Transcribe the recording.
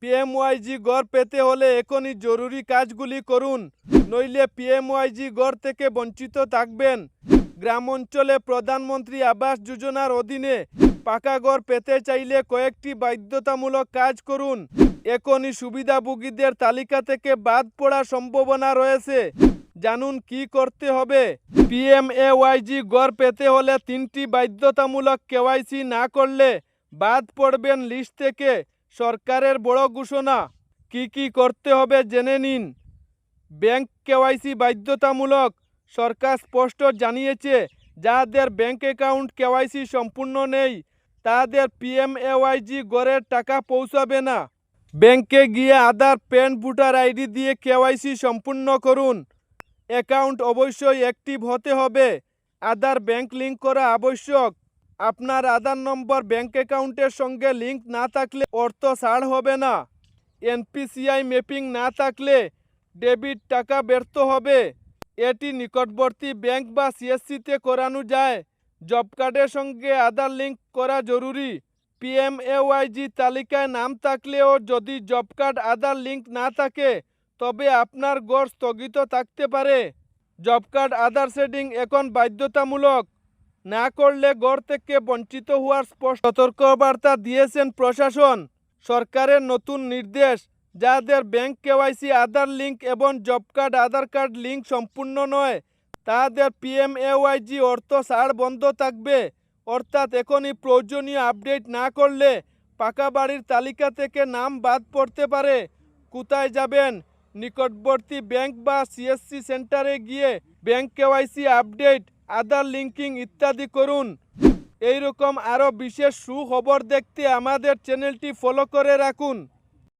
পিএমওয়াইজি গড় পেতে হলে এখনই জরুরি কাজগুলি করুন, নইলে পিএমওয়াইজি গড় থেকে বঞ্চিত থাকবেন। গ্রাম অঞ্চলে প্রধানমন্ত্রী আবাস যোজনার অধীনে পাকা ঘর পেতে চাইলে কয়েকটি বাধ্যতামূলক কাজ করুন। এখনই সুবিধাভোগীদের তালিকা থেকে বাদ পড়ার সম্ভাবনা রয়েছে। জানুন কি করতে হবে। পিএমএওয়াইজি গড় পেতে হলে 3টি বাধ্যতামূলক কেওয়াইসি না করলে বাদ পড়বেন লিস্ট থেকে। সরকারের বড় ঘোষণা। কি করতে হবে জেনে নিন। ব্যাংক কেওয়াইসি বাধ্যতামূলক। সরকার স্পষ্ট জানিয়েছে যাদের ব্যাংক অ্যাকাউন্ট কেওয়াইসি সম্পূর্ণ নেই তাদের পিএমএওয়াইজি গড়ের টাকা পৌঁছাবে না। ব্যাংকে গিয়ে আধার, প্যান, ভোটার আইডি দিয়ে কেওয়াইসি সম্পূর্ণ করুন। অ্যাকাউন্ট অবশ্যই অ্যাক্টিভ হতে হবে। আধার ব্যাংক লিংক করা আবশ্যক। আপনার আধার নম্বর ব্যাংক অ্যাকাউন্টের সঙ্গে লিংক না থাকলে অর্থ ছাড় হবে না। এনপিসিআই ম্যাপিং না থাকলে ডেবিট টাকা ব্যর্থ হবে। এটি নিকটবর্তী ব্যাংক বা সিএসসিতে করানো যায়। জব কার্ডের সঙ্গে আধার লিংক করা জরুরি। পিএমএওয়াইজি তালিকায় নাম থাকলেও যদি জব কার্ড আধার লিংক না থাকে তবে আপনার গড় স্থগিত থাকতে পারে। জব কার্ড আধার সেটিং এখন বাধ্যতামূলক না করলে গড় থেকে বঞ্চিত হওয়ার স্পষ্ট সতর্কবার্তা দিয়েছেন প্রশাসন। সরকারের নতুন নির্দেশ, যাদের ব্যাংক কেওয়াইসি আধার লিংক এবং জব কার্ড আধার কার্ড লিংক সম্পূর্ণ নয় তাদের পিএমএওয়াইজি অর্থ ছাড় বন্ধ থাকবে। অর্থাৎ এখনই প্রয়োজনীয় আপডেট না করলে পাকা বাড়ির তালিকা থেকে নাম বাদ পড়তে পারে। কোথায় যাবেন? নিকটবর্তী ব্যাংক বা সিএসসি সেন্টারে গিয়ে ব্যাংক কেওয়াইসি আপডেট, আধার লিঙ্কিং ইত্যাদি করুন। এইরকম আরও বিশেষ সুখবর দেখতে আমাদের চ্যানেলটি ফলো করে রাখুন।